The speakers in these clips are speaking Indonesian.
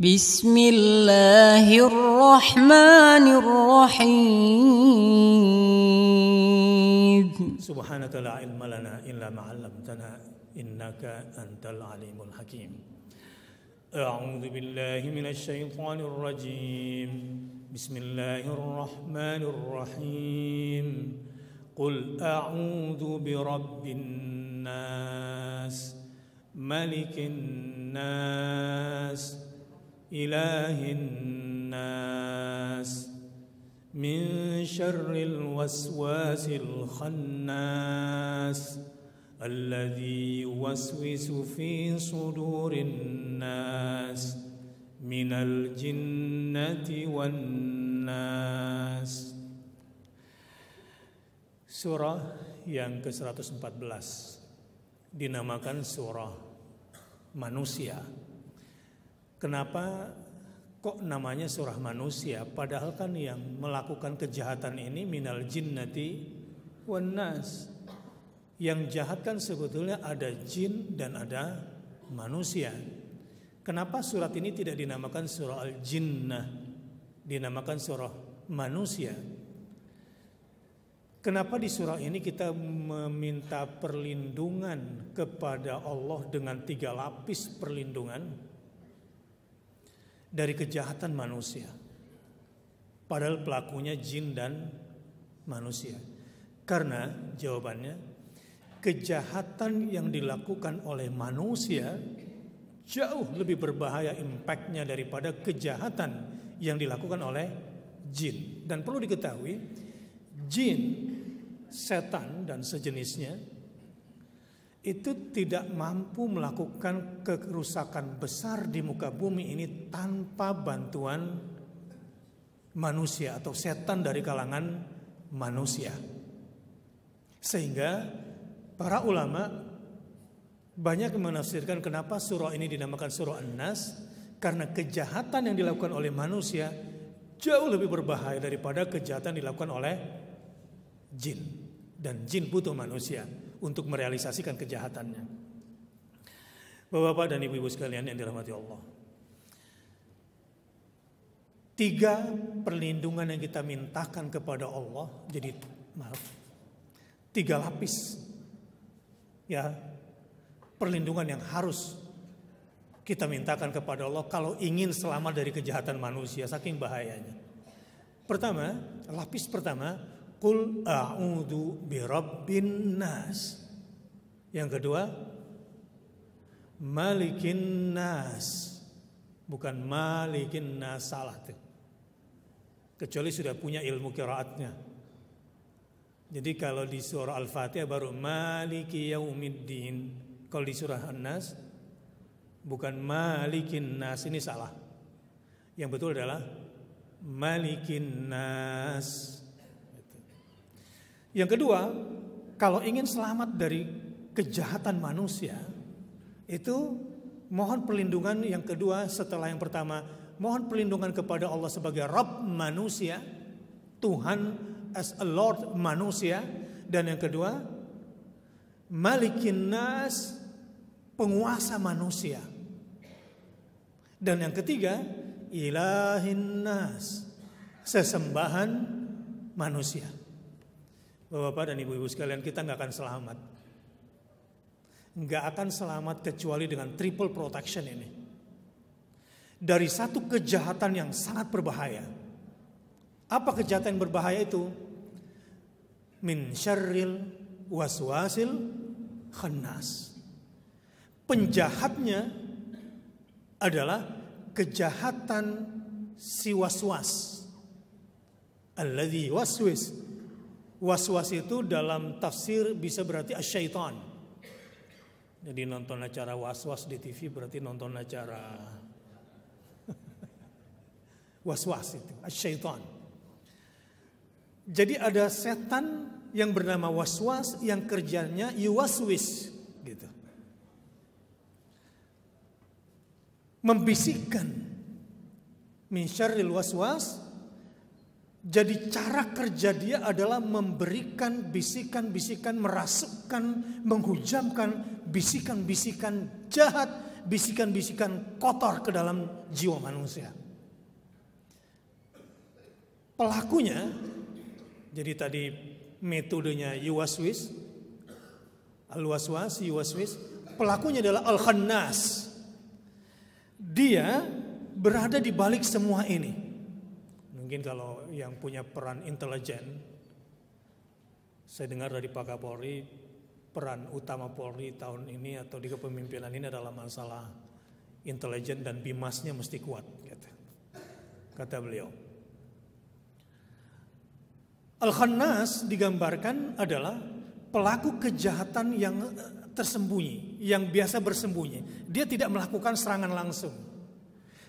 Bismillahirrahmanirrahim. Subhanaka la ilma lana illa ma 'allamtana innaka antal alimul hakim. A'udzu billahi minasy syaithanir rajim. Bismillahirrahmanirrahim. Qul a'udzu birabbin nas, malikin nas, ilahin nas, min syarril waswasil khannas, alladzi yuwaswisu fi sudurin nas, minal jinnati wan nas. Surah yang ke-114 dinamakan surah manusia. Kenapa kok namanya surah manusia? Padahal kan yang melakukan kejahatan ini minal jinnati wan nas. Yang jahat kan sebetulnya ada jin dan ada manusia. Kenapa surat ini tidak dinamakan surah al-jinnah, dinamakan surah manusia? Kenapa di surah ini kita meminta perlindungan kepada Allah dengan 3 lapis perlindungan dari kejahatan manusia? Padahal pelakunya jin dan manusia. Karena jawabannya, kejahatan yang dilakukan oleh manusia jauh lebih berbahaya impactnya daripada kejahatan yang dilakukan oleh jin. Dan perlu diketahui, jin, setan dan sejenisnya itu tidak mampu melakukan kerusakan besar di muka bumi ini tanpa bantuan manusia atau setan dari kalangan manusia. Sehingga para ulama banyak menafsirkan kenapa surah ini dinamakan surah An-Nas, karena kejahatan yang dilakukan oleh manusia jauh lebih berbahaya daripada kejahatan yang dilakukan oleh jin. Dan jin butuh manusia untuk merealisasikan kejahatannya. Bapak-bapak dan ibu-ibu sekalian yang dirahmati Allah, 3 perlindungan yang kita mintakan kepada Allah, 3 lapis ya perlindungan yang harus kita mintakan kepada Allah kalau ingin selamat dari kejahatan manusia, saking bahayanya. Pertama, lapis pertama, qul a'udzu birabbin nas. Yang kedua, malikin nas. Bukan malikin nas, salah tuh. Kecuali sudah punya ilmu qiraatnya. Jadi kalau di surah Al-Fatihah baru maliki yaumiddin. Kalau di surah An-Nas bukan malikin nas, ini salah. Yang betul adalah malikin nas. Yang kedua, kalau ingin selamat dari kejahatan manusia, itu mohon perlindungan yang kedua setelah yang pertama. Mohon perlindungan kepada Allah sebagai Rabb manusia, Tuhan as a Lord manusia. Dan yang kedua, Malikin Nas, penguasa manusia. Dan yang ketiga, Ilahin Nas, sesembahan manusia. Bapak-bapak dan ibu-ibu sekalian, kita nggak akan selamat. Nggak akan selamat kecuali dengan triple protection ini. Dari satu kejahatan yang sangat berbahaya. Apa kejahatan yang berbahaya itu? Min syarril waswasil khannas. Penjahatnya adalah kejahatan si waswas. Alladzi waswis. Waswas itu dalam tafsir bisa berarti asyaitan. Jadi nonton acara waswas di TV berarti nonton acara waswas itu, asyaitan. Jadi ada setan yang bernama waswas yang kerjanya yuwaswis gitu. Membisikkan min syarril waswas. Jadi cara kerja dia adalah memberikan bisikan-bisikan, merasukkan, menghujamkan bisikan-bisikan jahat bisikan-bisikan kotor ke dalam jiwa manusia. Pelakunya, jadi tadi metodenya yuwaswis, al-waswas, yuwaswis, pelakunya adalah al-khannas. Dia berada di balik semua ini. Mungkin kalau yang punya peran intelijen, saya dengar dari Pak Kapolri, peran utama Polri tahun ini atau di kepemimpinan ini adalah masalah intelijen dan bimasnya mesti kuat, kata beliau. Al-Khannas digambarkan adalah pelaku kejahatan yang tersembunyi, yang biasa bersembunyi. Dia tidak melakukan serangan langsung,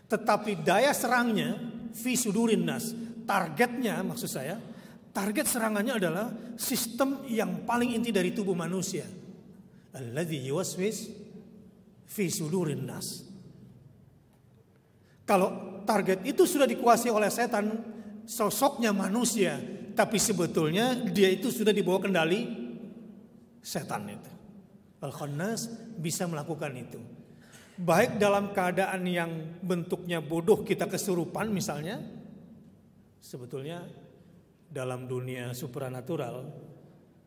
tetapi daya serangnya fi sudurin nas. Targetnya, maksud saya, target serangannya adalah sistem yang paling inti dari tubuh manusia. Alladzi yuwaswis fi sudurin nas. Kalau target itu sudah dikuasai oleh setan, sosoknya manusia, tapi sebetulnya dia itu sudah dibawa kendali setan itu. Al-Khannas bisa melakukan itu. Baik dalam keadaan yang bentuknya bodoh kita kesurupan misalnya, sebetulnya dalam dunia supranatural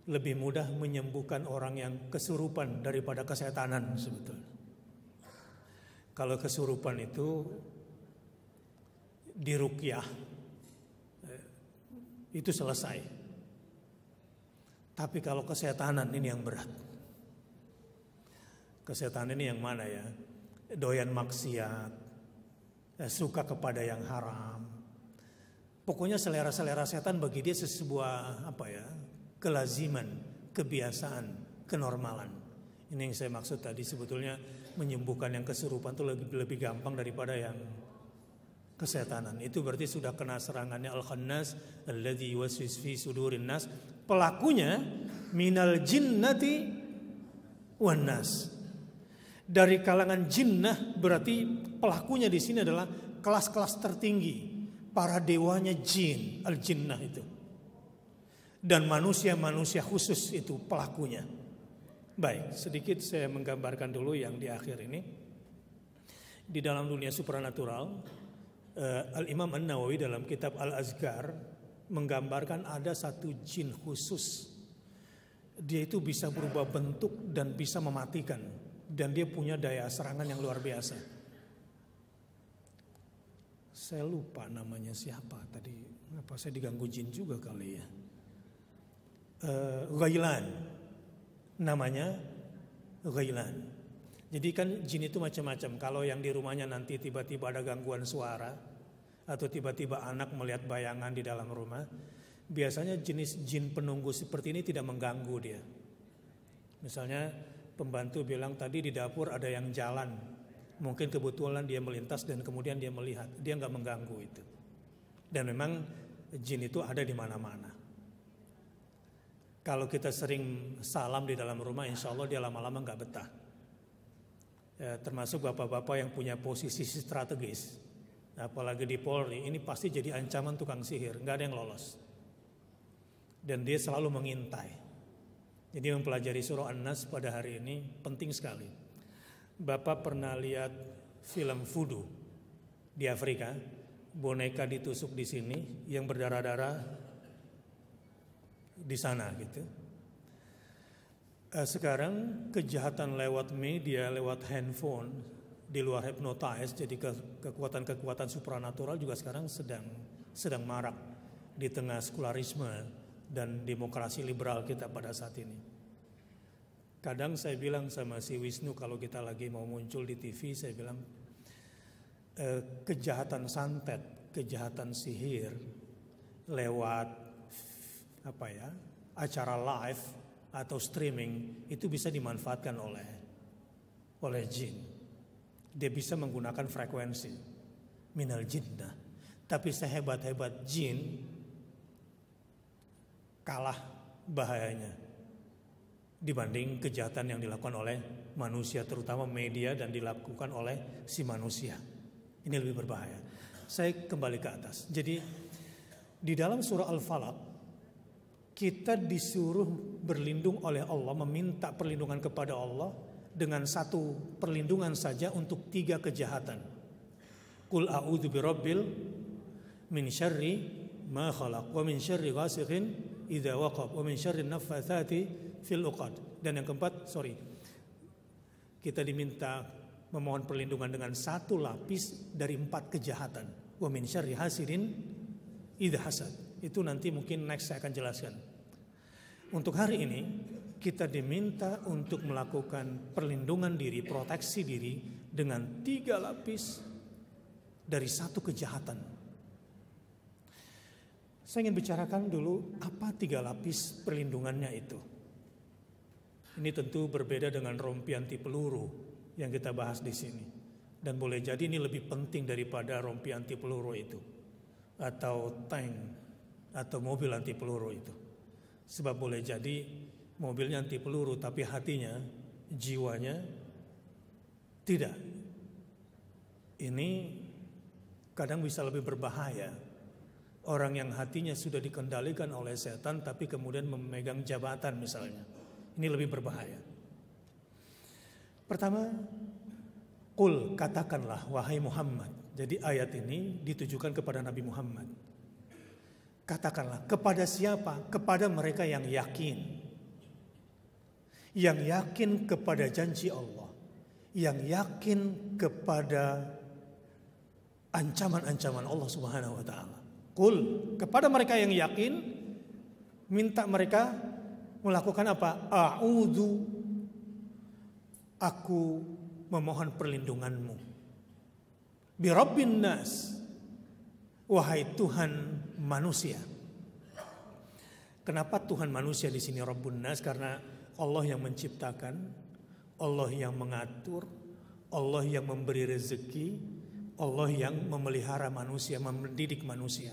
lebih mudah menyembuhkan orang yang kesurupan daripada kesetanan sebetulnya. Kalau kesurupan itu diruqyah itu selesai. Tapi kalau kesetanan ini yang berat. Kesetanan ini yang mana ya? Doyan maksiat, suka kepada yang haram. Pokoknya selera-selera setan bagi dia sebuah kelaziman, kebiasaan, kenormalan. Ini yang saya maksud tadi, sebetulnya menyembuhkan yang kesurupan itu lebih gampang daripada yang kesetanan. Itu berarti sudah kena serangannya Al-Khannas alladzi yuwaswis fi sudurin nas. Pelakunya minal jinnati wan nas. Dari kalangan jinnah, berarti pelakunya di sini adalah kelas-kelas tertinggi. Para dewanya jin, al-jinnah itu. Dan manusia-manusia khusus itu pelakunya. Baik, sedikit saya menggambarkan dulu yang di akhir ini. Di dalam dunia supranatural, Al-Imam An-Nawawi dalam kitab Al-Azkar menggambarkan ada satu jin khusus. Dia itu bisa berubah bentuk dan bisa mematikan. Dan dia punya daya serangan yang luar biasa. Saya lupa namanya siapa tadi. Apa saya diganggu jin juga kali ya. Ghailan. Namanya Ghailan. Jadi kan jin itu macam-macam. Kalau yang di rumahnya nanti tiba-tiba ada gangguan suara, atau tiba-tiba anak melihat bayangan di dalam rumah, biasanya jenis jin penunggu seperti ini tidak mengganggu dia. Misalnya pembantu bilang tadi di dapur ada yang jalan. Mungkin kebetulan dia melintas dan kemudian dia melihat. Dia nggak mengganggu itu. Dan memang jin itu ada di mana-mana. Kalau kita sering salam di dalam rumah, insya Allah dia lama-lama nggak betah. Ya, termasuk bapak-bapak yang punya posisi strategis. Apalagi di Polri, ini pasti jadi ancaman tukang sihir. Nggak ada yang lolos. Dan dia selalu mengintai. Jadi mempelajari surah An-Nas pada hari ini penting sekali. Bapak pernah lihat film voodoo di Afrika, boneka ditusuk di sini, yang berdarah-darah di sana gitu. Sekarang kejahatan lewat media, lewat handphone, di luar hypnotize, jadi kekuatan-kekuatan supranatural juga sekarang sedang marak di tengah sekularisme dan demokrasi liberal kita pada saat ini. Kadang saya bilang sama si Wisnu kalau kita lagi mau muncul di TV, saya bilang kejahatan santet, kejahatan sihir lewat acara live atau streaming itu bisa dimanfaatkan oleh jin. Dia bisa menggunakan frekuensi minal jinnah. Tapi sehebat-hebat jin kalah bahayanya dibanding kejahatan yang dilakukan oleh manusia, terutama media, dan dilakukan oleh si manusia. Ini lebih berbahaya. Saya kembali ke atas. Jadi di dalam surah Al-Falaq kita disuruh berlindung oleh Allah, meminta perlindungan kepada Allah dengan satu perlindungan saja untuk 3 kejahatan. Qul a'udzu birabbil min syarri ma khalaq wa min syarri ghasiqin idza waqab wa min syarri naffatsati fil 'uqad. Dan yang keempat, kita diminta memohon perlindungan dengan 1 lapis dari 4 kejahatan. Wa min syarri hasidin idza hasad. Itu nanti mungkin next saya akan jelaskan. Untuk hari ini kita diminta untuk melakukan perlindungan diri, proteksi diri dengan 3 lapis dari 1 kejahatan. Saya ingin bicarakan dulu apa 3 lapis perlindungannya itu. Ini tentu berbeda dengan rompi anti peluru yang kita bahas di sini. Dan boleh jadi ini lebih penting daripada rompi anti peluru itu, atau tank atau mobil anti peluru itu. Sebab boleh jadi mobilnya anti peluru tapi hatinya, jiwanya tidak. Ini kadang bisa lebih berbahaya. Orang yang hatinya sudah dikendalikan oleh setan tapi kemudian memegang jabatan misalnya. Ini lebih berbahaya. Pertama, qul, katakanlah wahai Muhammad. Jadi ayat ini ditujukan kepada Nabi Muhammad. Katakanlah, kepada siapa? Kepada mereka yang yakin. Yang yakin kepada janji Allah. Yang yakin kepada ancaman-ancaman Allah Subhanahu wa taala. Qul, kepada mereka yang yakin, minta mereka melakukan apa? A'udzu, aku memohon perlindunganmu. Bi rabbin nas, wahai Tuhan manusia. Kenapa Tuhan manusia di sini Rabbun Nas? Karena Allah yang menciptakan, Allah yang mengatur, Allah yang memberi rezeki, Allah yang memelihara manusia, mendidik manusia.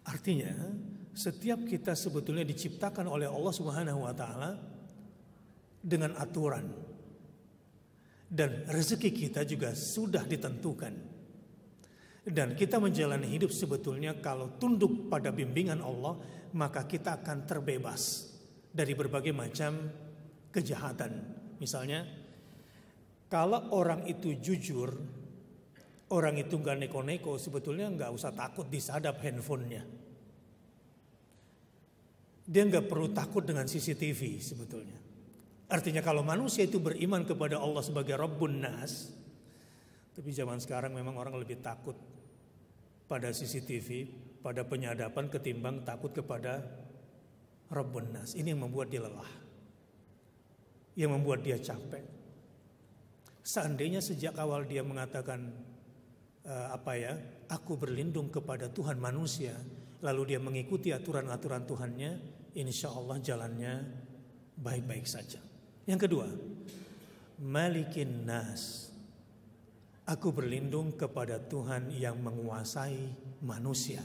Artinya, setiap kita sebetulnya diciptakan oleh Allah Subhanahu wa taala dengan aturan. Dan rezeki kita juga sudah ditentukan. Dan kita menjalani hidup sebetulnya kalau tunduk pada bimbingan Allah, maka kita akan terbebas dari berbagai macam kejahatan. Misalnya, kalau orang itu jujur, orang itu gak neko-neko, sebetulnya gak usah takut disadap handphonenya. Dia gak perlu takut dengan CCTV sebetulnya. Artinya kalau manusia itu beriman kepada Allah sebagai Rabbun Nas, tapi zaman sekarang memang orang lebih takut pada CCTV, pada penyadapan ketimbang takut kepada Rabbun Nas. Ini yang membuat dia lelah, yang membuat dia capek. Seandainya sejak awal dia mengatakan aku berlindung kepada Tuhan manusia, lalu dia mengikuti aturan-aturan Tuhannya, insya Allah jalannya baik-baik saja. Yang kedua, Malikin Nas, aku berlindung kepada Tuhan yang menguasai manusia.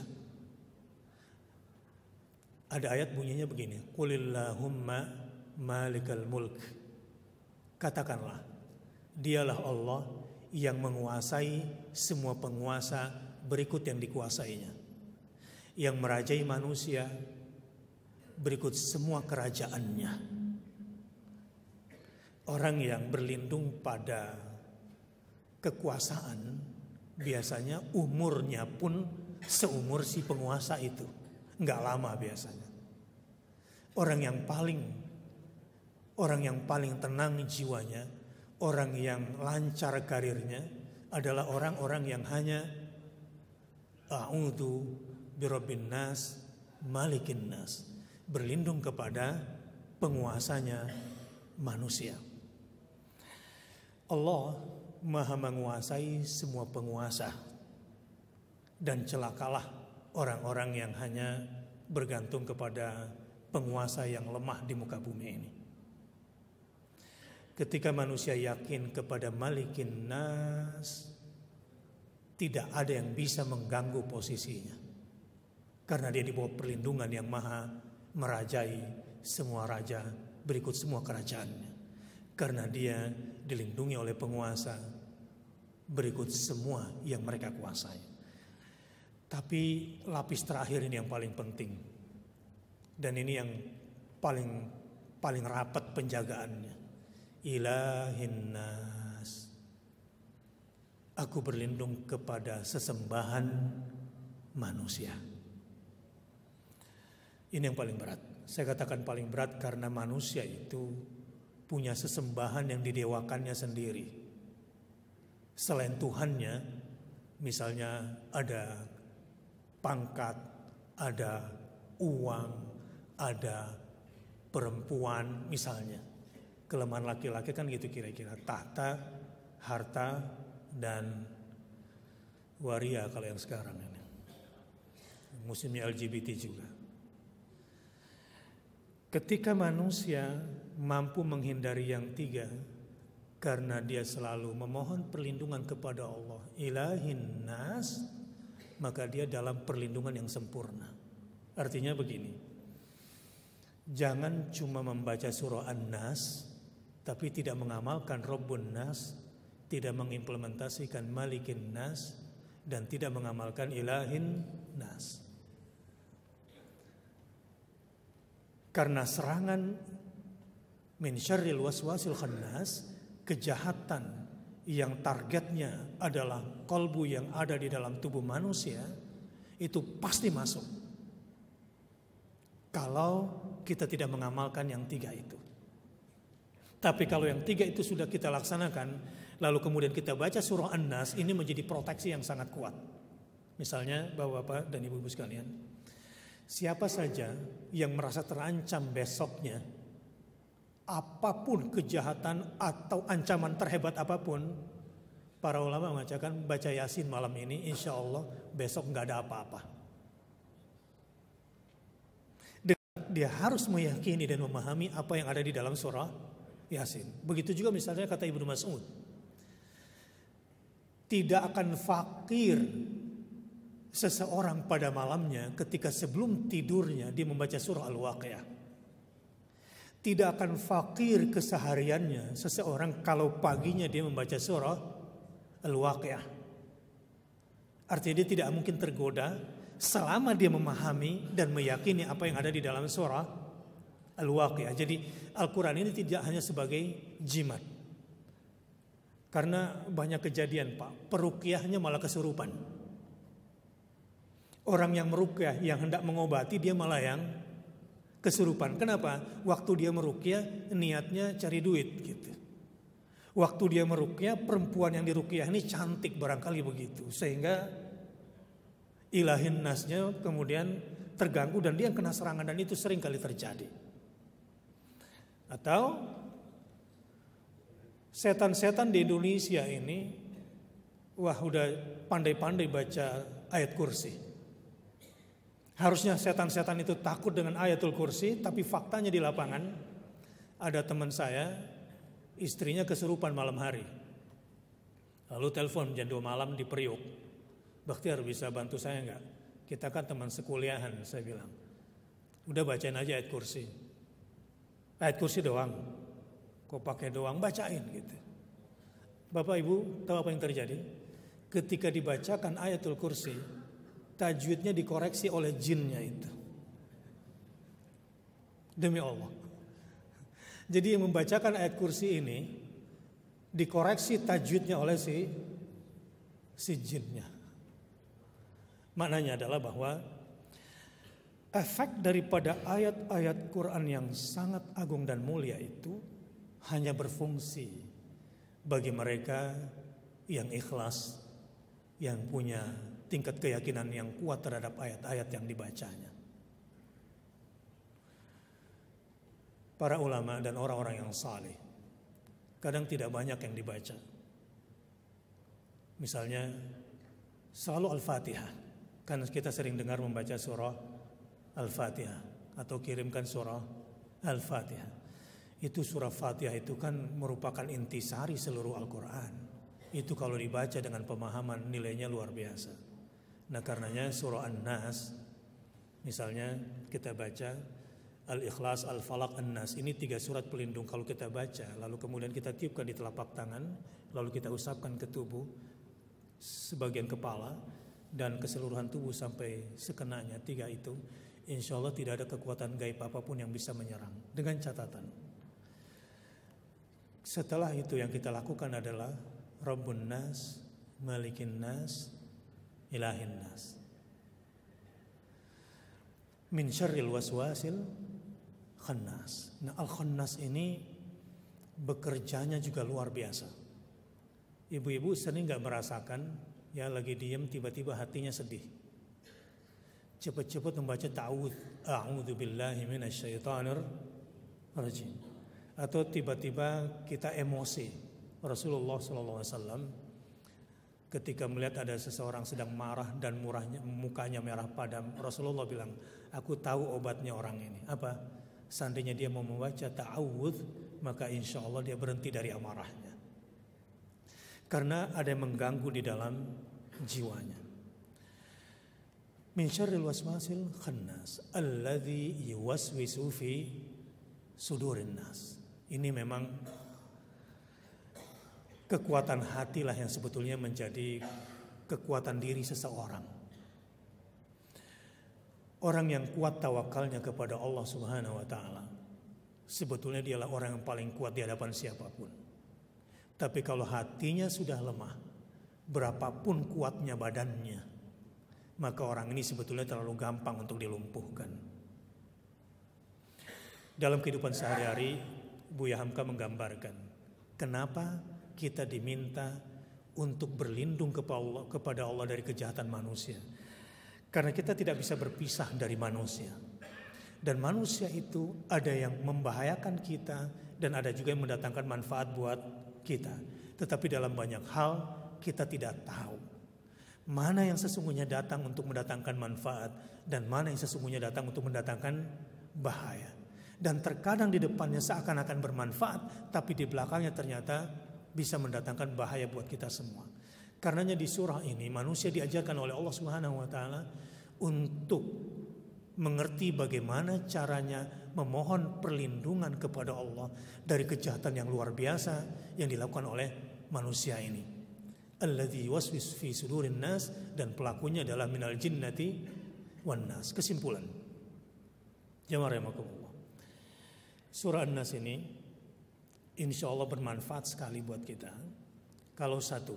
Ada ayat bunyinya begini, Qulillahumma malikal mulk. Katakanlah, dialah Allah yang menguasai semua penguasa berikut yang dikuasainya. Yang merajai manusia berikut semua kerajaannya. Orang yang berlindung pada kekuasaan biasanya umurnya pun seumur si penguasa itu, nggak lama biasanya. Orang yang paling tenang jiwanya, orang yang lancar karirnya adalah orang-orang yang hanya a'udzu birabbin nas malikin nas, berlindung kepada penguasanya manusia. Allah Maha menguasai semua penguasa, dan celakalah orang-orang yang hanya bergantung kepada penguasa yang lemah di muka bumi ini. Ketika manusia yakin kepada Malikin Nas, tidak ada yang bisa mengganggu posisinya, karena dia di bawah perlindungan yang maha merajai semua raja berikut semua kerajaannya. Karena dia dilindungi oleh penguasa berikut semua yang mereka kuasai. Tapi lapis terakhir ini yang paling penting, dan ini yang paling rapat penjagaannya. ilahin nas. Aku berlindung kepada sesembahan manusia. Ini yang paling berat. Saya katakan paling berat karena manusia itu punya sesembahan yang didewakannya sendiri. Selain Tuhannya, misalnya ada pangkat, ada uang, ada perempuan misalnya. Kelemahan laki-laki kan gitu kira-kira, tahta, harta, dan waria kalau yang sekarang ini. Musimnya LGBT juga. Ketika manusia mampu menghindari yang tiga karena dia selalu memohon perlindungan kepada Allah, ilahin nas, maka dia dalam perlindungan yang sempurna. Artinya begini, jangan cuma membaca surah An-Nas tapi tidak mengamalkan Rabbun Nas, tidak mengimplementasikan Malikin Nas, dan tidak mengamalkan ilahin nas. Karena serangan min syarril waswasil khannas, kejahatan yang targetnya adalah kolbu yang ada di dalam tubuh manusia, itu pasti masuk kalau kita tidak mengamalkan yang tiga itu. Tapi kalau yang tiga itu sudah kita laksanakan, lalu kemudian kita baca surah An-Nas, ini menjadi proteksi yang sangat kuat. Misalnya Bapak-bapak dan Ibu-ibu sekalian, siapa saja yang merasa terancam besoknya, apapun kejahatan atau ancaman terhebat apapun, para ulama mengatakan baca Yasin malam ini, insya Allah besok nggak ada apa-apa. Dia harus meyakini dan memahami apa yang ada di dalam surah Yasin. Begitu juga misalnya kata Ibnu Mas'ud, tidak akan fakir seseorang pada malamnya ketika sebelum tidurnya dia membaca surah Al-Waqiah. Tidak akan fakir kesehariannya seseorang kalau paginya dia membaca surah Al-Waqiah. Artinya dia tidak mungkin tergoda selama dia memahami dan meyakini apa yang ada di dalam surah Al-Waqiah. Jadi Al-Quran ini tidak hanya sebagai jimat. Karena banyak kejadian Pak, peruqyahnya malah kesurupan. Orang yang meruqyah, yang hendak mengobati, dia malah yang kesurupan. Kenapa? Waktu dia meruqyah niatnya cari duit gitu. Waktu dia meruqyah, perempuan yang diruqyah ini cantik barangkali begitu, sehingga ilahin nasnya kemudian terganggu dan dia kena serangan, dan itu sering kali terjadi. Atau setan-setan di Indonesia ini, wah udah pandai-pandai baca ayat kursi. Harusnya setan-setan itu takut dengan ayatul kursi, tapi faktanya di lapangan ada teman saya, istrinya kesurupan malam hari. Lalu telepon jam 2 malam di Priuk. Bakhtiar bisa bantu saya enggak? Kita kan teman sekuliahan, saya bilang. Udah bacain aja ayat kursi. Ayat kursi doang. Kok pakai doang, bacain gitu. Bapak Ibu tahu apa yang terjadi? Ketika dibacakan ayatul kursi, tajwidnya dikoreksi oleh jinnya itu. Demi Allah. Jadi yang membacakan ayat kursi ini dikoreksi tajwidnya oleh si jinnya. Maknanya adalah bahwa efek daripada ayat-ayat Quran yang sangat agung dan mulia itu hanya berfungsi bagi mereka yang ikhlas, yang punya tingkat keyakinan yang kuat terhadap ayat-ayat yang dibacanya. Para ulama dan orang-orang yang saleh kadang tidak banyak yang dibaca. Misalnya selalu Al-Fatihah. Kan kita sering dengar membaca surah Al-Fatihah atau kirimkan surah Al-Fatihah. Itu surah Fatihah itu kan merupakan intisari seluruh Al-Quran. Itu kalau dibaca dengan pemahaman nilainya luar biasa. Nah karenanya surah An-Nas, misalnya kita baca Al-Ikhlas, Al-Falaq, An-Nas. Ini 3 surat pelindung kalau kita baca, lalu kemudian kita tiupkan di telapak tangan, lalu kita usapkan ke tubuh sebagian kepala dan keseluruhan tubuh sampai sekenanya 3 itu, insya Allah tidak ada kekuatan gaib apapun yang bisa menyerang. Dengan catatan, Setelah itu yang kita lakukan adalah Rabbun Nas, Malikin Nas, Ilahin Nas. Min syarril waswasil khannas. Nah, al-khannas ini bekerjanya juga luar biasa. Ibu-ibu sering gak merasakan ya lagi diem tiba-tiba hatinya sedih. Cepat-cepat membaca ta'awudz, a'udzu billahi minasyaitonir rajim. Atau tiba-tiba kita emosi. Rasulullah SAW ketika melihat ada seseorang sedang marah dan mukanya merah padam, Rasulullah bilang, aku tahu obatnya orang ini. Apa? Seandainya dia mau membaca ta'awudz, maka insya Allah dia berhenti dari amarahnya. Karena ada yang mengganggu di dalam jiwanya. Min syarril waswasil khannas alladzi yuwaswisu fi sudurin nas. Ini memang kekuatan hatilah yang sebetulnya menjadi kekuatan diri seseorang. Orang yang kuat tawakalnya kepada Allah Subhanahu wa taala, sebetulnya dialah orang yang paling kuat di hadapan siapapun. Tapi kalau hatinya sudah lemah, berapapun kuatnya badannya, maka orang ini sebetulnya terlalu gampang untuk dilumpuhkan. Dalam kehidupan sehari-hari, Buya Hamka menggambarkan kenapa kita diminta untuk berlindung kepada Allah dari kejahatan manusia. Karena kita tidak bisa berpisah dari manusia. Dan manusia itu ada yang membahayakan kita dan ada juga yang mendatangkan manfaat buat kita. Tetapi dalam banyak hal kita tidak tahu mana yang sesungguhnya datang untuk mendatangkan manfaat dan mana yang sesungguhnya datang untuk mendatangkan bahaya. Dan terkadang di depannya seakan-akan bermanfaat, tapi di belakangnya ternyata bisa mendatangkan bahaya buat kita semua. Karenanya di surah ini manusia diajarkan oleh Allah Subhanahu wa taala untuk mengerti bagaimana caranya memohon perlindungan kepada Allah dari kejahatan yang luar biasa yang dilakukan oleh manusia ini. Alladzi yuwaswisu fi sudurin nas, dan pelakunya adalah minal jinnati wan nas. Kesimpulan. Jamaah rahimakumullah. Surah An-Nas ini insya Allah bermanfaat sekali buat kita. Kalau satu,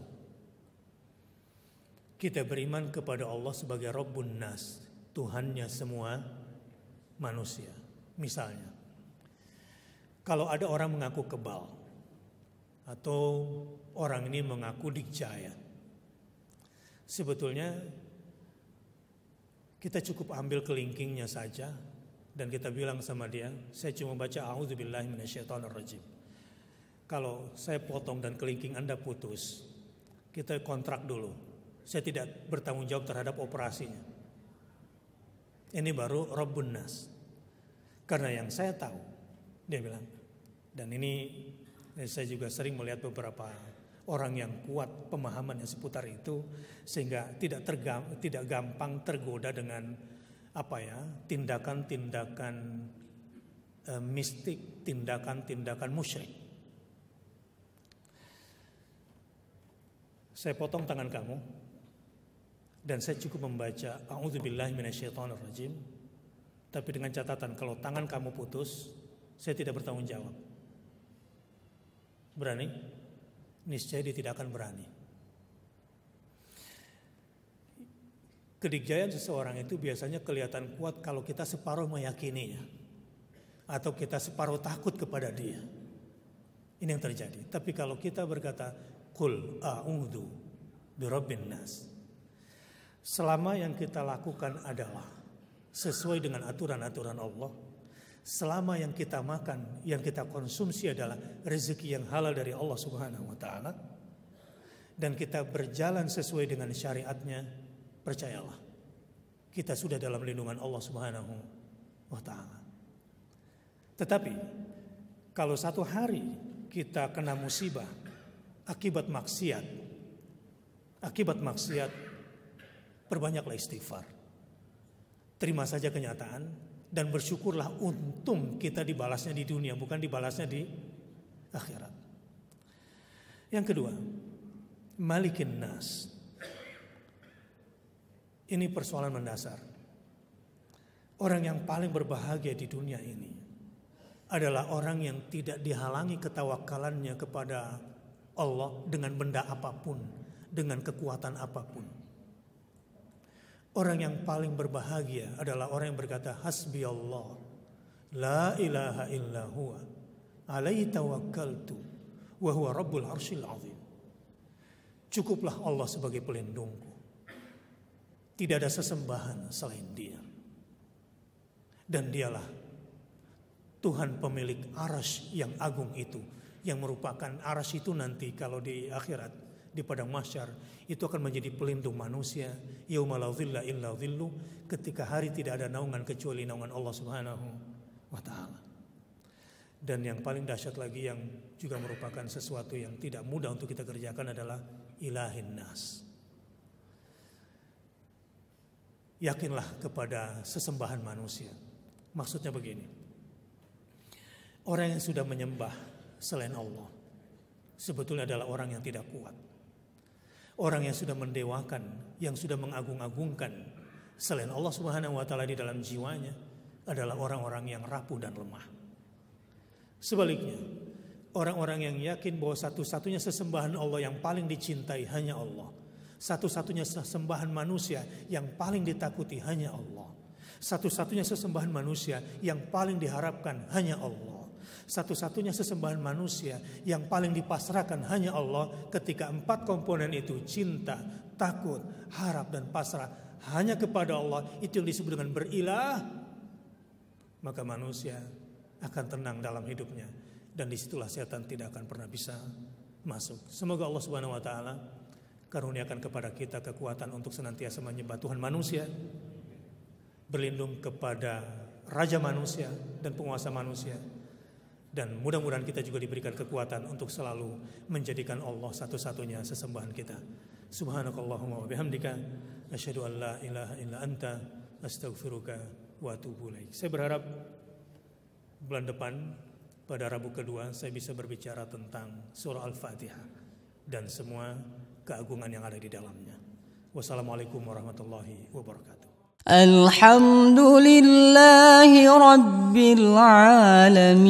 kita beriman kepada Allah sebagai Rabbun Nas, Tuhannya semua manusia. Misalnya, kalau ada orang mengaku kebal atau orang ini mengaku dikjaya, sebetulnya kita cukup ambil kelingkingnya saja dan kita bilang sama dia, saya cuma baca a'udzubillahi minasyaitonirrajim. Kalau saya potong dan kelingking Anda putus, kita kontrak dulu. Saya tidak bertanggung jawab terhadap operasinya. Ini baru Rabbun Nas. Karena yang saya tahu, dia bilang, dan ini saya juga sering melihat beberapa orang yang kuat pemahamannya seputar itu, sehingga tidak gampang tergoda dengan tindakan-tindakan mistik, tindakan-tindakan musyrik. Saya potong tangan kamu dan saya cukup membaca a'udzubillahi minasyaitonirrajim, tapi dengan catatan kalau tangan kamu putus, saya tidak bertanggung jawab. Berani? Niscaya dia tidak akan berani. Kedikjayaan seseorang itu biasanya kelihatan kuat kalau kita separuh meyakininya atau kita separuh takut kepada dia. Ini yang terjadi. Tapi kalau kita berkata Qul a'udzu birabbin nas, selama yang kita lakukan adalah sesuai dengan aturan-aturan Allah, selama yang kita makan, yang kita konsumsi adalah rezeki yang halal dari Allah Subhanahu wa taala, dan kita berjalan sesuai dengan syariatnya, percayalah kita sudah dalam lindungan Allah Subhanahu wa taala. Tetapi kalau satu hari kita kena musibah akibat maksiat, perbanyaklah istighfar. Terima saja kenyataan dan bersyukurlah, untung kita dibalasnya di dunia, bukan dibalasnya di akhirat. Yang kedua, Malikin Nas. Ini persoalan mendasar. Orang yang paling berbahagia di dunia ini adalah orang yang tidak dihalangi ketawakalannya kepada Allah dengan benda apapun, dengan kekuatan apapun. Orang yang paling berbahagia adalah orang yang berkata, hasbi Allah, la ilaha illa huwa, alaihi tawakkaltu, wa huwa rabbul arsyil azim. Cukuplah Allah sebagai pelindungku. Tidak ada sesembahan selain Dia. Dan Dialah Tuhan pemilik arasy yang agung itu, yang merupakan arasy itu nanti kalau di akhirat, di padang mahsyar, itu akan menjadi pelindung manusia. Yauma la dhilla illa dhillu, ketika hari tidak ada naungan kecuali naungan Allah Subhanahu wa taala. Dan yang paling dahsyat lagi, yang juga merupakan sesuatu yang tidak mudah untuk kita kerjakan, adalah ilahin nas. Yakinlah kepada sesembahan manusia. Maksudnya begini, orang yang sudah menyembah selain Allah sebetulnya adalah orang yang tidak kuat. Orang yang sudah mendewakan, yang sudah mengagung-agungkan selain Allah Subhanahu wa taala di dalam jiwanya adalah orang-orang yang rapuh dan lemah. Sebaliknya, orang-orang yang yakin bahwa satu-satunya sesembahan Allah yang paling dicintai hanya Allah, satu-satunya sesembahan manusia yang paling ditakuti hanya Allah, satu-satunya sesembahan manusia yang paling diharapkan hanya Allah, satu-satunya sesembahan manusia yang paling dipasrahkan hanya Allah. Ketika 4 komponen itu, cinta, takut, harap, dan pasrah hanya kepada Allah, itu yang disebut dengan berilah, maka manusia akan tenang dalam hidupnya, dan disitulah setan tidak akan pernah bisa masuk. Semoga Allah Subhanahu wa taala karuniakan kepada kita kekuatan untuk senantiasa menyembah Tuhan manusia, berlindung kepada raja manusia dan penguasa manusia, dan mudah-mudahan kita juga diberikan kekuatan untuk selalu menjadikan Allah satu-satunya sesembahan kita. Subhanakallahumma wa bihamdika, asyhadu an la ilaha illa anta, astaghfiruka wa atubu ilaik. Saya berharap bulan depan pada Rabu kedua saya bisa berbicara tentang surah Al-Fatihah dan semua keagungan yang ada di dalamnya. Wassalamualaikum warahmatullahi wabarakatuh. Alhamdulillahi rabbil alamin.